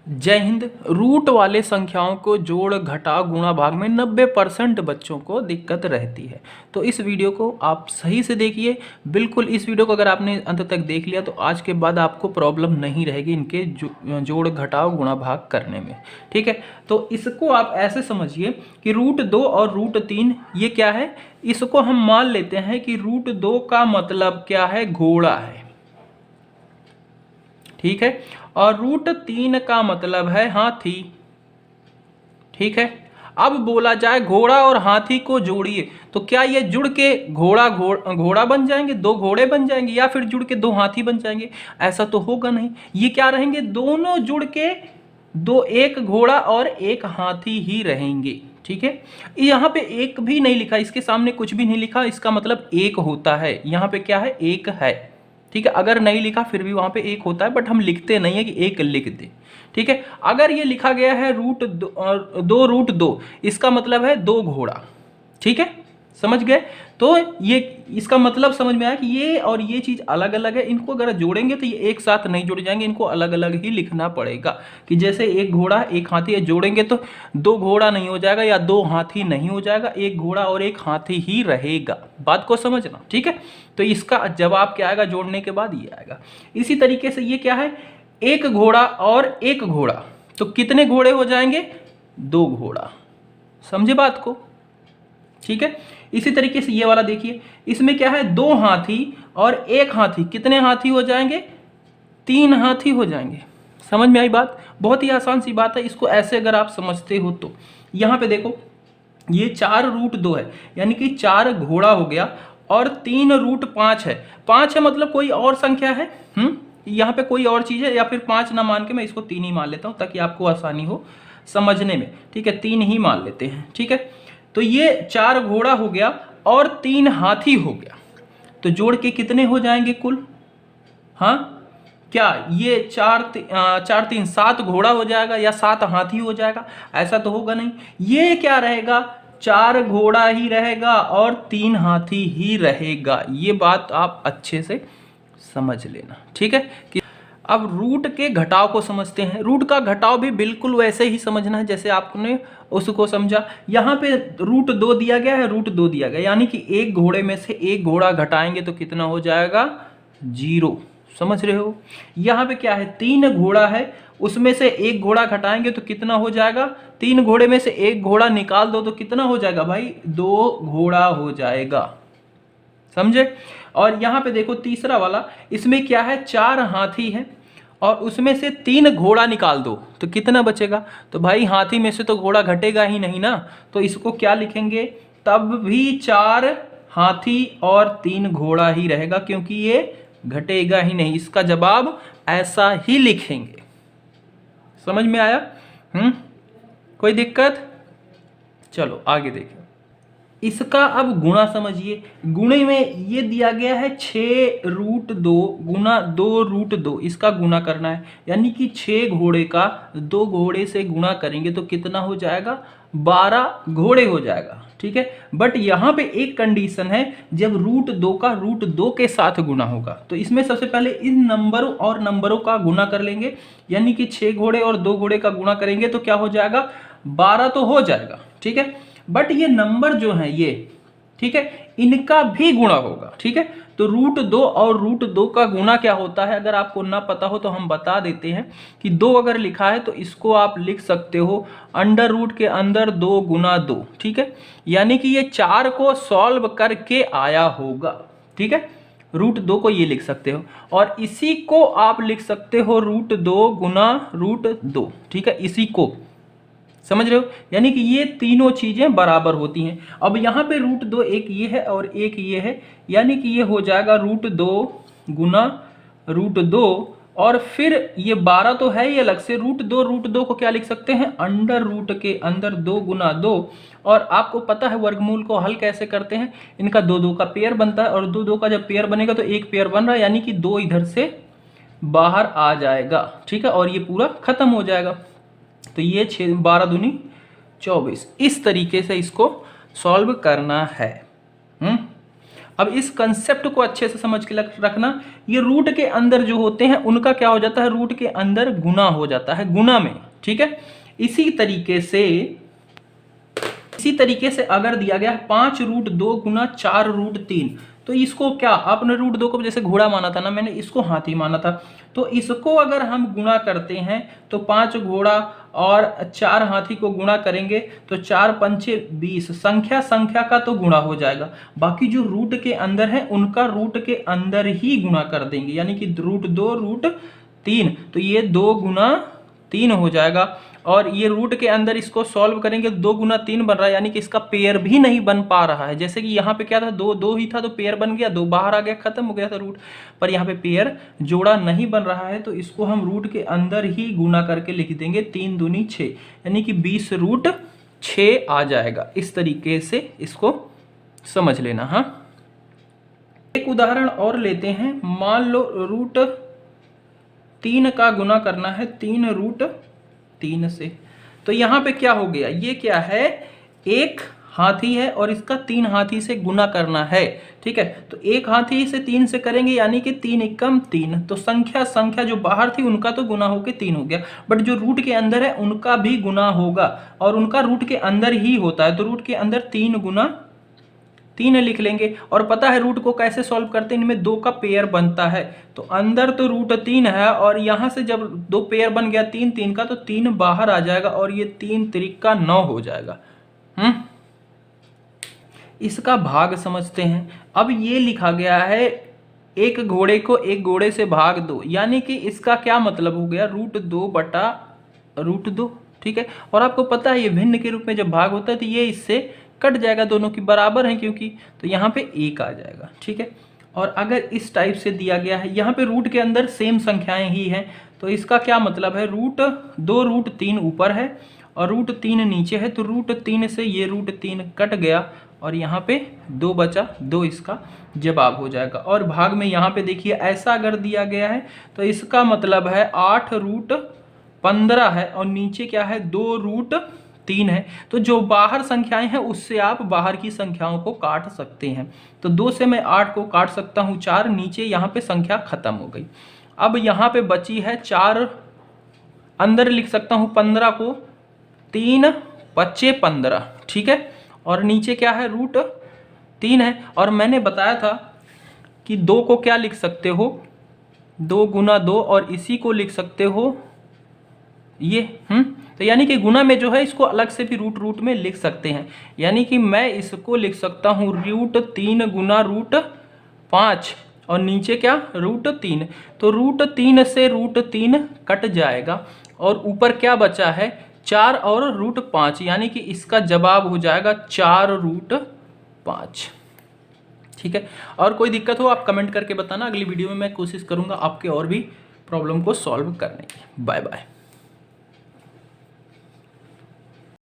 जय हिंद। रूट वाले संख्याओं को जोड़ घटाव गुणा भाग में 90% बच्चों को दिक्कत रहती है। तो इस वीडियो को आप सही से देखिए। बिल्कुल इस वीडियो को अगर आपने अंत तक देख लिया तो आज के बाद आपको प्रॉब्लम नहीं रहेगी इनके जोड़ घटाव गुणा भाग करने में। ठीक है, तो इसको आप ऐसे समझिए कि √2 और √3 ये क्या है। इसको हम मान लेते हैं कि √2 का मतलब क्या है, घोड़ा है। ठीक है, और √3 का मतलब है हाथी। ठीक है, अब बोला जाए घोड़ा और हाथी को जोड़िए तो क्या ये जुड़ के घोड़ा बन जाएंगे, दो घोड़े बन जाएंगे, या फिर जुड़ के दो हाथी बन जाएंगे? ऐसा तो होगा नहीं। ये क्या रहेंगे, दोनों जुड़ के दो, एक घोड़ा और एक हाथी ही रहेंगे। ठीक है, यहाँ पे एक भी नहीं लिखा, इसके सामने कुछ भी नहीं लिखा, इसका मतलब एक होता है। यहाँ पे क्या है, एक है। ठीक है, अगर नहीं लिखा फिर भी वहां पे एक होता है, बट हम लिखते नहीं है कि एक लिख दे। ठीक है, अगर ये लिखा गया है √2 इसका मतलब है दो घोड़ा। ठीक है, समझ गए? तो ये इसका मतलब समझ में आया कि ये और ये चीज अलग अलग है। इनको अगर जोड़ेंगे तो ये एक साथ नहीं जुड़ जाएंगे, इनको अलग अलग ही लिखना पड़ेगा। कि जैसे एक घोड़ा एक हाथी है, जोड़ेंगे तो दो घोड़ा नहीं हो जाएगा या दो हाथी नहीं हो जाएगा, एक घोड़ा और एक हाथी ही रहेगा। बात को समझना। ठीक है, तो इसका जवाब क्या आएगा, जोड़ने के बाद ये आएगा। इसी तरीके से ये क्या है, एक घोड़ा और एक घोड़ा, तो कितने घोड़े हो जाएंगे, दो घोड़ा। समझे बात को? ठीक है, इसी तरीके से ये वाला देखिए, इसमें क्या है, दो हाथी और एक हाथी, कितने हाथी हो जाएंगे, तीन हाथी हो जाएंगे। समझ में आई बात? बहुत ही आसान सी बात है, इसको ऐसे अगर आप समझते हो तो। यहां पे देखो, ये 4√2 है, यानी कि 4 घोड़ा हो गया, और 3√5 है। 5 है मतलब कोई और संख्या है। यहाँ पे कोई और चीज है, या फिर 5 ना मान के मैं इसको 3 ही मान लेता हूं ताकि आपको आसानी हो समझने में। ठीक है, 3 ही मान लेते हैं। ठीक है, तो ये 4 घोड़ा हो गया और 3 हाथी हो गया, तो जोड़ के कितने हो जाएंगे कुल? हाँ, क्या ये 7 घोड़ा हो जाएगा या 7 हाथी हो जाएगा? ऐसा तो होगा नहीं। ये क्या रहेगा, 4 घोड़ा ही रहेगा और 3 हाथी ही रहेगा। ये बात आप अच्छे से समझ लेना। ठीक है, कि अब रूट के घटाव को समझते हैं। रूट का घटाव भी बिल्कुल वैसे ही समझना है जैसे आपने उसको समझा। यहाँ पे √2 दिया गया है, √2 दिया गया, यानी कि एक घोड़े में से एक घोड़ा घटाएंगे तो कितना हो जाएगा, 0। समझ रहे हो? यहाँ पे क्या है, 3 घोड़ा है, उसमें से एक घोड़ा घटाएंगे तो कितना हो जाएगा, 3 घोड़े में से एक घोड़ा निकाल दो तो कितना हो जाएगा भाई, 2 घोड़ा हो जाएगा। समझे? और यहां पे देखो तीसरा वाला, इसमें क्या है, 4 हाथी है और उसमें से 3 घोड़ा निकाल दो तो कितना बचेगा। तो भाई हाथी में से तो घोड़ा घटेगा ही नहीं ना, तो इसको क्या लिखेंगे, तब भी 4 हाथी और 3 घोड़ा ही रहेगा, क्योंकि ये घटेगा ही नहीं। इसका जवाब ऐसा ही लिखेंगे। समझ में आया? कोई दिक्कत? चलो आगे देखें। इसका अब गुणा समझिए। गुणे में ये दिया गया है 6√2 गुना 2√2, इसका गुणा करना है, यानी कि 6 घोड़े का 2 घोड़े से गुणा करेंगे तो कितना हो जाएगा, 12 घोड़े हो जाएगा। ठीक है, बट यहाँ पे एक कंडीशन है, जब √2 का √2 के साथ गुणा होगा तो इसमें सबसे पहले इन नंबरों और नंबरों का गुणा कर लेंगे, यानी कि 6 घोड़े और 2 घोड़े का गुणा करेंगे तो क्या हो जाएगा, 12 तो हो जाएगा। ठीक है, बट ये नंबर जो है ये, ठीक है, इनका भी गुणा होगा। ठीक है, तो √2 और √2 का गुणा क्या होता है, अगर आपको ना पता हो तो हम बता देते हैं कि 2 अगर लिखा है तो इसको आप लिख सकते हो अंडर रूट के अंदर 2 गुना 2। ठीक है, यानी कि ये 4 को सॉल्व करके आया होगा। ठीक है, √2 को ये लिख सकते हो, और इसी को आप लिख सकते हो √2 गुना √2। ठीक है, इसी को समझ रहे हो, यानी कि ये तीनों चीजें बराबर होती हैं। अब यहाँ पे √2 एक ये है और एक ये है, यानी कि ये हो जाएगा √2 गुना √2, और फिर ये 12 तो है ही अलग से, √2 को क्या लिख सकते हैं, अंडर रूट के अंदर 2 गुना 2। और आपको पता है वर्गमूल को हल कैसे करते हैं, इनका 2 का पेयर बनता है, और 2 का जब पेयर बनेगा तो एक पेयर बन रहा है, यानी कि 2 इधर से बाहर आ जाएगा। ठीक है, और ये पूरा खत्म हो जाएगा। तो ये 6 12 दूनी 24, इस तरीके से इसको सॉल्व करना है। अब इस कंसेप्ट को अच्छे से समझ के रखना, ये रूट के अंदर जो होते हैं उनका क्या हो जाता है, रूट के अंदर गुना हो जाता है, गुना में, ठीक है। इसी तरीके से अगर दिया गया है 5√2 गुना 4√3, तो इसको क्या, आपने √2 को जैसे घोड़ा माना था ना, मैंने इसको हाथी माना था, तो इसको अगर हम गुणा करते हैं तो 5 घोड़ा और 4 हाथी को गुणा करेंगे तो 4 पंचे 20, संख्या का तो गुणा हो जाएगा, बाकी जो रूट के अंदर है उनका रूट के अंदर ही गुणा कर देंगे, यानी कि √2 √3, तो ये 2 गुना 3 हो जाएगा। और ये रूट के अंदर इसको सॉल्व करेंगे, 2 गुना 3 बन रहा है, यानी कि इसका पेयर भी नहीं बन पा रहा है। जैसे कि यहाँ पे क्या था, 2 ही था तो पेयर बन गया, 2 बाहर आ गया, खत्म हो गया था रूट, पर यहाँ पे पेयर जोड़ा नहीं बन रहा है, तो इसको हम रूट के अंदर ही गुना करके लिख देंगे, 3 दूनी 6, यानी कि 20√6 आ जाएगा। इस तरीके से इसको समझ लेना। हाँ, एक उदाहरण और लेते हैं। मान लो √3 का गुना करना है 3√3 से, तो यहाँ पे क्या हो गया, ये क्या है, एक हाथी है और इसका 3 हाथी से गुना करना है, ठीक है। तो एक हाथी से 3 से करेंगे, यानी कि 3 एकम 3, तो संख्या जो बाहर थी उनका तो गुना होके 3 हो गया, बट जो रूट के अंदर है उनका भी गुना होगा, और उनका रूट के अंदर ही होता है, तो रूट के अंदर 3 गुना 3 लिख लेंगे। और पता है रूट को कैसे सॉल्व करते हैं, इनमें 2 का पेयर बनता है, तो अंदर तो √3 है, और यहां से जब 2 पेयर बन गया 3 का, तो 3 बाहर आ जाएगा, और ये 3 त्रिका 9 हो जाएगा। इसका भाग समझते हैं। अब ये लिखा गया है एक घोड़े को एक घोड़े से भाग दो, यानी कि इसका क्या मतलब हो गया, √2 बटा √2, ठीक है। और आपको पता है ये भिन्न के रूप में जब भाग होता है तो ये इससे कट जाएगा, दोनों की बराबर है क्योंकि, तो यहाँ पे 1 आ जाएगा, ठीक है। और अगर इस टाइप से दिया गया है, यहाँ पे रूट के अंदर सेम संख्याएं ही हैं, तो इसका क्या मतलब है, √2 √3 ऊपर है और √3 नीचे है, तो √3 से ये √3 कट गया, और यहाँ पे 2 बचा, 2 इसका जवाब हो जाएगा। और भाग में यहाँ पे देखिए ऐसा अगर दिया गया है तो इसका मतलब है 8√15 है, और नीचे क्या है, 2√3 है, तो जो बाहर संख्याएं हैं उससे आप बाहर की संख्याओं को काट सकते हैं। तो 2 से मैं 8 को काट सकता हूँ 4, नीचे यहाँ पे संख्या खत्म हो गई। अब यहाँ पे बची है 4, अंदर लिख सकता हूँ 15 को, 3 बच्चे 15, ठीक है। और नीचे क्या है, √3 है, और मैंने बताया था कि 2 को क्या लिख सकते हो, 2 गुना 2, और इसी को लिख सकते हो ये, तो यानी कि गुना में जो है इसको अलग से भी रूट में लिख सकते हैं, यानी कि मैं इसको लिख सकता हूँ √3 गुना √5, और नीचे क्या, √3, तो √3 से √3 कट जाएगा, और ऊपर क्या बचा है, 4 और √5, यानी कि इसका जवाब हो जाएगा 4√5, ठीक है। और कोई दिक्कत हो आप कमेंट करके बताना, अगली वीडियो में मैं कोशिश करूंगा आपके और भी प्रॉब्लम को सॉल्व करने की। Bye bye.